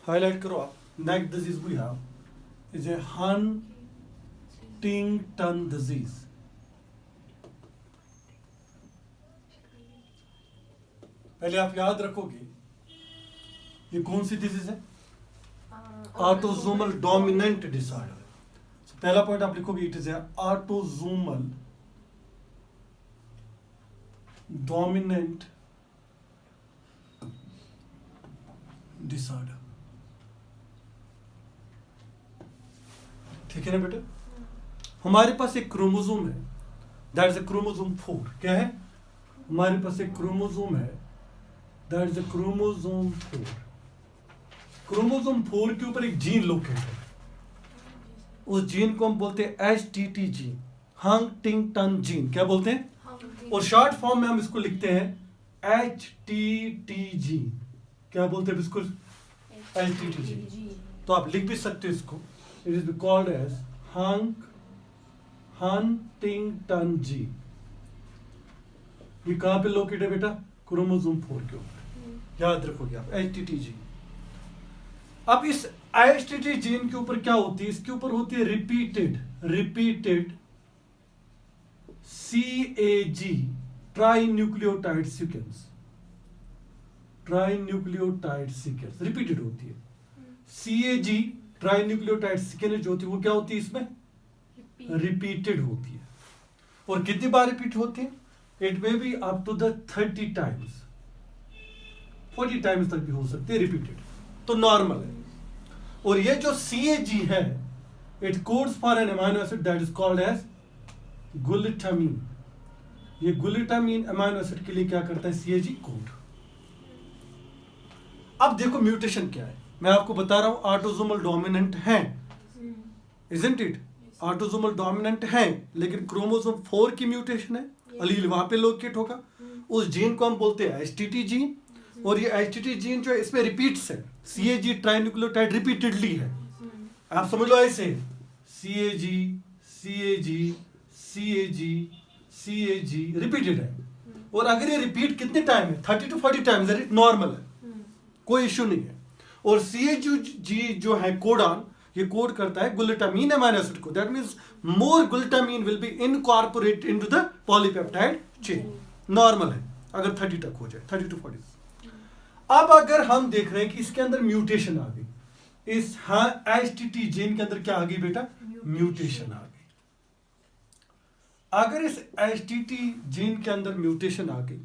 Highlight करो आप. Next disease we have is a Huntington disease. पहले आप याद रखोगे ये कौन सी डिजीज है? Autosomal dominant disorder. पहला पॉइंट आप लिखोगे it is a autosomal dominant disorder. ठीक है ना बेटा? हमारे पास एक क्रोमोसोम है, दैट इज ए क्रोमोसोम 4. क्या है? हमारे पास एक क्रोमोसोम है, that is a chromosome 4. Chromosome 4 के ऊपर एक जीन लोकेट है. उस जीन को हम बोलते हैं HTT जीन, हंटिंगटन जीन. क्या बोलते हैं? और शॉर्ट फॉर्म में हम इसको लिखते हैं HTT जीन. क्या बोलते हैं इसको? HTT gene. तो आप लिख भी सकते हो इसको. It is called as Huntington gene. ये कहां पे लोकेट है बेटा? क्रोमोसोम 4 के ऊपर. याद रखोगे आप HTT जीन. अब इस HTT जीन के ऊपर क्या होती है? इसके ऊपर होती है repeated CAG trinucleotide sequence. Trinucleotide sequence repeated होती है. CAG ट्राइन्यूक्लियोटाइड सीक्वेंस जो होती है वो क्या होती है? इसमें रिपीटेड होती है. और कितनी बार रिपीट होती है? It may be up to the 30 times, 40 times तक भी हो सकती है रिपीटेड. तो नॉर्मल है. और ये जो CAG है it codes for an amino acid that is called as glutamine. ये ग्लूटामीन अमाइनो एसिड के लिए क्या करता है? CAG code. अब देखो म्यूटेशन क्या है. मैं आपको बता रहा हूं ऑटोसोमल डोमिनेंट है, इजंट इट? ऑटोसोमल डोमिनेंट है, लेकिन क्रोमोसोम 4 की म्यूटेशन है, अलील वहां पे लोकेट होगा. उस जीन को हम बोलते हैं HTT जीन. और ये HTT जीन जो है इसमें रिपीट्स है. CAG ट्राइन्यूक्लियोटाइड रिपीटेडली है. आप समझ लो ऐसे CAG रिपीटेड है. और अगर ये रिपीट कितने टाइम है? 30 to 40 टाइम्स. नॉर्मल है, कोई इश्यू नहीं है. और CAG जो है कोडॉन, ये कोड करता है ग्लूटामीन अमाइनो एसिड को. That means more glutamine will be incorporated into the polypeptide chain. Normal है अगर 30 तक हो जाए, 30 to 40. अब अगर हम देख रहे हैं कि इसके अंदर म्यूटेशन आ गई, इस HTT जीन के अंदर क्या आ गई बेटा? म्यूटेशन आ गई. अगर इस HTT जीन के अंदर म्यूटेशन आ गई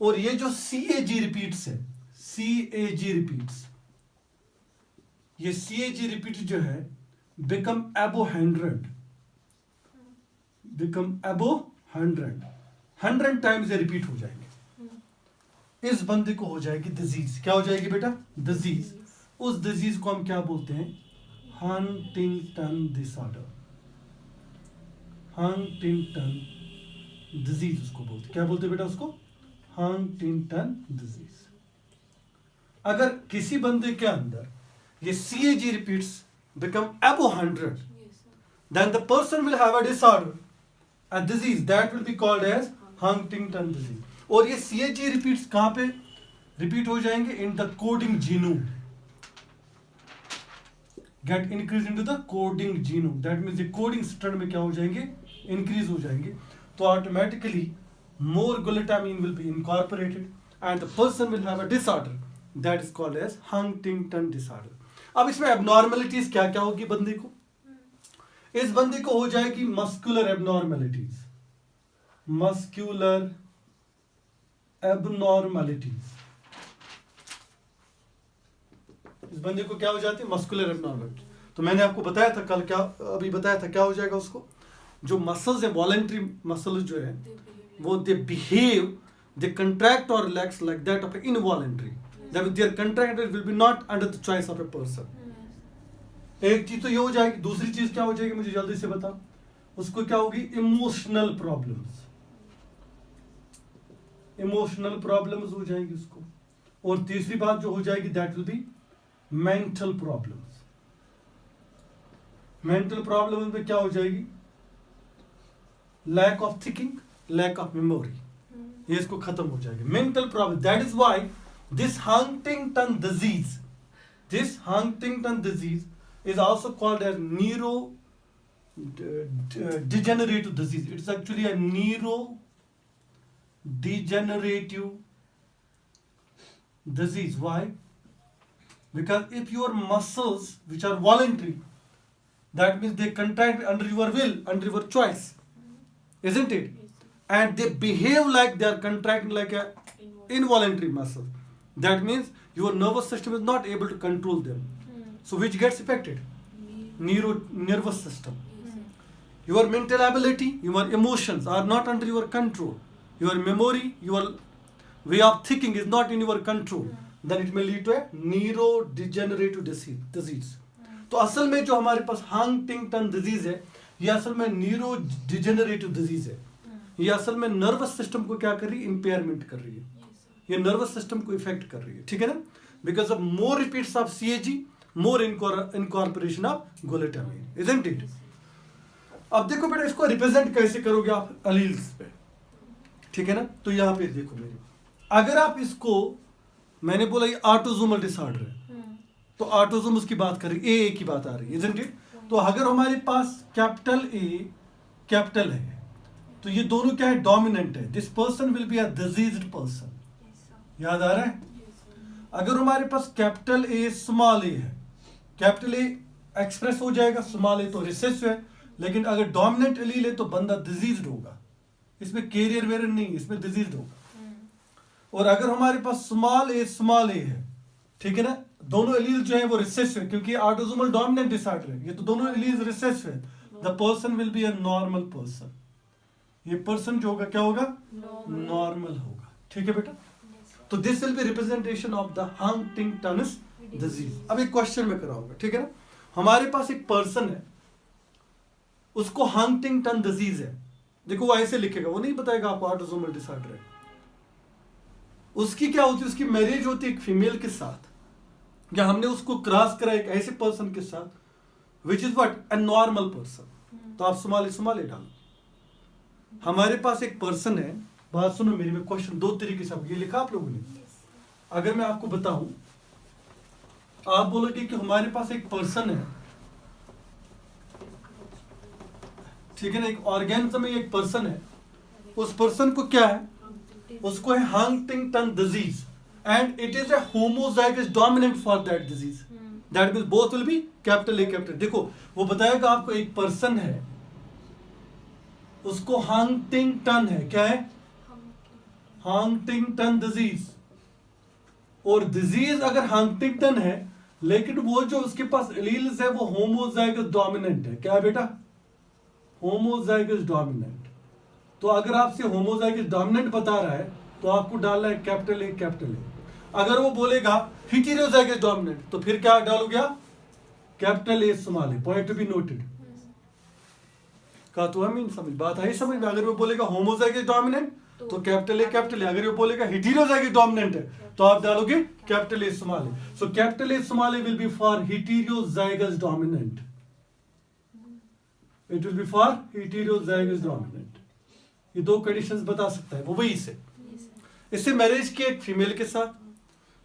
और ये जो CAG रिपीट्स है, CAG रिपीट्स, ये CAG रिपीट जो है बिकम अबो 100 टाइम्स ये रिपीट हो जाएंगे. इस बंदे को हो जाएगी डिजीज. क्या हो जाएगी बेटा? डिजीज. उस डिजीज को हम क्या बोलते हैं? Huntington disorder. हंटिंगटन डिजीज उसको बोलते हैं. क्या बोलते हैं बेटा उसको? Huntington disease. अगर किसी बंदे के अंदर ये CAG repeats become above 100, then the person will have a disorder, a disease that will be called as Huntington disease. और ये CAG repeats कहाँ पे रिपीट हो जाएंगे? in the coding genome. Get increase into the coding genome. That means ये coding strand में क्या हो जाएंगे? increase हो जाएंगे. तो automatically more glutamine will be incorporated and the person will have a disorder that is called as Huntington disorder. अब इसमें एबनॉर्मेलिटीज क्या क्या होगी बंदे को? इस बंदे को हो जाएगी मस्कुलर एबनॉर्मेलिटीज. Muscular abnormalities. इस बंदे को क्या हो जाती है? Muscular abnormality. तो मैंने आपको बताया था कल, क्या अभी बताया था, क्या हो जाएगा उसको? जो मसल्स है, वॉलेंट्री मसल्स जो है वो दे बिहेव, दे कंट्रैक्ट और relax like that of involuntary. That their contract will be not under the choice of a person. एक चीज तो ये हो जाएगी. दूसरी चीज क्या हो जाएगी? मुझे जल्दी से बता. उसको क्या होगी? Emotional problems. इमोशनल प्रॉब्लम्स हो जाएंगी उसको. और तीसरी बात जो हो जाएगी that will be mental problems. Mental problems में क्या हो जाएगी? Lack of thinking, lack of memory. ये इसको खत्म हो जाएगी. Mental problem. That is why this Huntington disease This Huntington disease is also called as degenerative disease. It's actually a neurodegenerative disease. Why? Because if your muscles, which are voluntary, that means they contract under your will, under your choice, isn't it? And they behave like they are contracting like a involuntary muscle. That means your nervous system is not able to control them. So which gets affected? Nervous system. Your mental ability, your emotions are not under your control. Your memory, your way of thinking is not in your control. Then it may lead to a neurodegenerative disease. तो असल में जो हमारे पास Huntington disease है, ये असल में neurodegenerative disease है. ये असल में नर्वस सिस्टम को क्या कर रही है? इंपेयरमेंट कर रही है. ये नर्वस सिस्टम को इफेक्ट कर रही है. ठीक है ना? Because of more repeats of CAG, more incorporation of glutamine, isn't it? अब देखो बेटा, इसको रिप्रेजेंट कैसे करोगे आप अलील्स पे. ठीक है ना? तो यहाँ पे देखो मेरी, अगर आप इसको, मैंने बोला ये ऑटोसोमल डिसऑर्डर है, तो ऑटोसोमस की बात कर रही, AA की बात आ रही है, इजंट इट? तो अगर हमारे पास कैपिटल A कैपिटल है, तो ये दोनों क्या है? डोमिनेंट है. This person will be a diseased person. याद आ रहा है? अगर हमारे पास कैपिटल A स्मॉल a है, कैपिटल A एक्सप्रेस हो जाएगा, स्मॉल a तो रिसेसिव है. लेकिन अगर डोमिनेंट एलील है तो बंदा डिजीज्ड होगा. इसमें कैरियर वेरियर नहीं, इसमें डिजीज्ड होगा. और अगर हमारे पास स्मॉल a है, ठीक है ना, दोनों एलील जो है वो रिसेसिव है, क्योंकि ऑटोसोमल डोमिनेंट डिसऑर्डर है. ये तो दोनों एलील रिसेसिव है. The person will be a normal person. ये पर्सन जो होगा क्या होगा? नॉर्मल होगा. ठीक है बेटा? तो this will be representation of the Huntington's disease. अब एक क्वेश्चन मैं कराऊंगा, ठीक है ना? हमारे पास एक पर्सन है, उसको हंटिंगटन डिजीज है. देखो वो ऐसे लिखेगा, वो नहीं बताएगा आपको ऑटोसोमल डिसऑर्डर है. उसकी क्या होती है? उसकी मैरिज होती है एक फीमेल के साथ, या हमने उसको क्रॉस करा एक ऐसे पर्सन के साथ which is what? A normal person. तो आप सुमाले डालो. हमारे पास एक पर्सन है, बात सुनो मेरी, में क्वेश्चन दो तरीके से ये लिखा आप लोगों ने. अगर मैं आपको बताऊं, आप बोलोगे कि हमारे पास एक पर्सन है, ठीक है ना, एक ऑर्गेनिज्म में एक पर्सन है. उस पर्सन को क्या है? उसको है Huntington disease, and it is a homozygous dominant for that disease. That means both will be capital A capital. देखो वो बताएगा आपको, एक पर्सन है, उसको हंटिंगटन है. क्या है? Huntington disease. और डिजीज अगर हंटिंगटन है, लेकिन वो जो उसके पास एलील्स है वो होमोजाइगस डोमिनेंट है. क्या है बेटा? Homozygous dominant. तो अगर आपसे होमोजाइगस डोमिनेंट बता रहा है, तो आपको डालना है कैपिटल A कैपिटल A. अगर वो बोलेगा हेटेरोजाइगस डोमिनेंट, तो फिर क्या डालोगे आप? Capital A small a. Point to be noted. का तो हमें समझ बात आई समझ में. अगर वो बोलेगा होमोजाइगस डोमिनेंट, तो कैपिटल A कैपिटल A. अगर वो बोलेगा हेटेरोजाइगस डोमिनेंट है, तो आप डालोगे capital A small a. So capital A small a will be for heterozygous dominant. It will be for heterozygous dominant. ये दो कंडीशंस बता सकता है वो. वही से इससे मैरिज की एक फीमेल के साथ,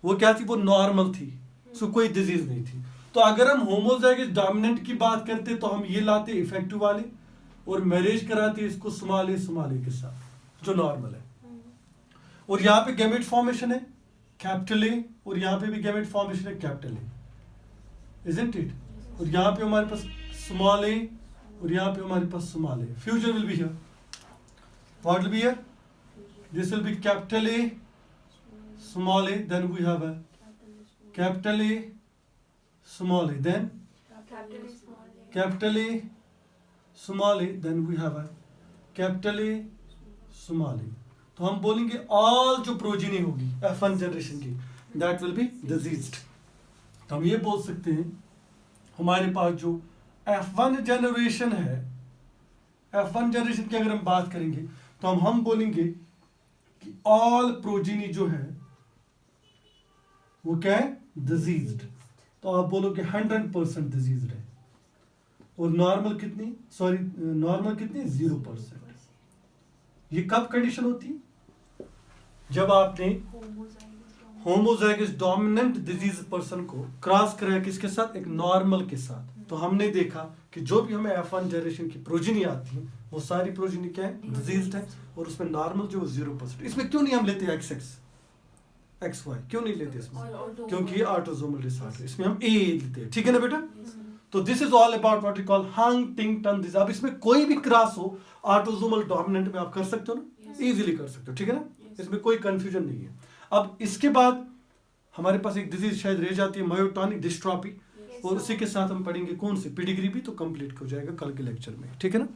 वो क्या थी? वो नॉर्मल थी, सो कोई डिजीज नहीं थी. तो अगर हम होमोजाइगस डोमिनेंट की बात करते तो हम ये लाते इफेक्टिव वाले, और मैरिज कराते इसको स्मॉल a के साथ जो नॉर्मल है. और यहाँ पे गैमेट फॉर्मेशन है कैपिटल A, और यहाँ पे भी गैमेट फॉर्मेशन है कैपिटल A, इजंट इट? और यहाँ पे हमारे पास स्मॉल a, और यहाँ पे हमारे पास small a. Future will be here. What will be here? This will be capital A, small a, then we have a capital A, small a, then capital A, small a, then we have a capital A, small a. तो हम बोलेंगे all जो progeny होगी F1 generation की, that will be diseased. तो हम ये बोल सकते हैं, हमारे पास जो F1 जनरेशन है, F1 जनरेशन की अगर हम बात करेंगे, तो हम बोलेंगे कि ऑल प्रोजेनी जो है वो क्या है? डिजीज्ड. तो आप बोलोगे 100% डिजीज्ड है. और नॉर्मल कितनी? सॉरी, नॉर्मल कितनी? 0%. ये कब कंडीशन होती है? जब आपने होमोजाइगस डोमिनेंट डिजीज पर्सन को क्रॉस कराया किसके साथ, एक नॉर्मल के साथ। तो हमने देखा कि जो भी हमें F1 जनरेशन की प्रोजिनी आती है वो सारी प्रोजिनी क्या है, डिजीज्ड है, और उसमें नॉर्मल जो 0%। इसमें क्यों नहीं हम लेते XY क्यों नहीं लेते इसमें, क्योंकि ऑटोसोमल डिसऑर्डर, इसमें हम A लेते हैं, ठीक है ना बेटा। तो this is all about what we call Huntington disease. अब इसमें कोई भी क्रॉस हो ऑटोसोमल डोमिनेंट में आप कर सकते हो ना, इजीली कर सकते हो, ठीक है ना, इसमें कोई कंफ्यूजन नहीं है। अब इसके बाद हमारे पास एक डिजीज शायद रह जाती है, मायोटॉनिक डिस्ट्रॉफी, और उसी के साथ हम पढ़ेंगे कौन सी, पेडिग्री भी तो कंप्लीट हो जाएगा कल के लेक्चर में, ठीक है ना।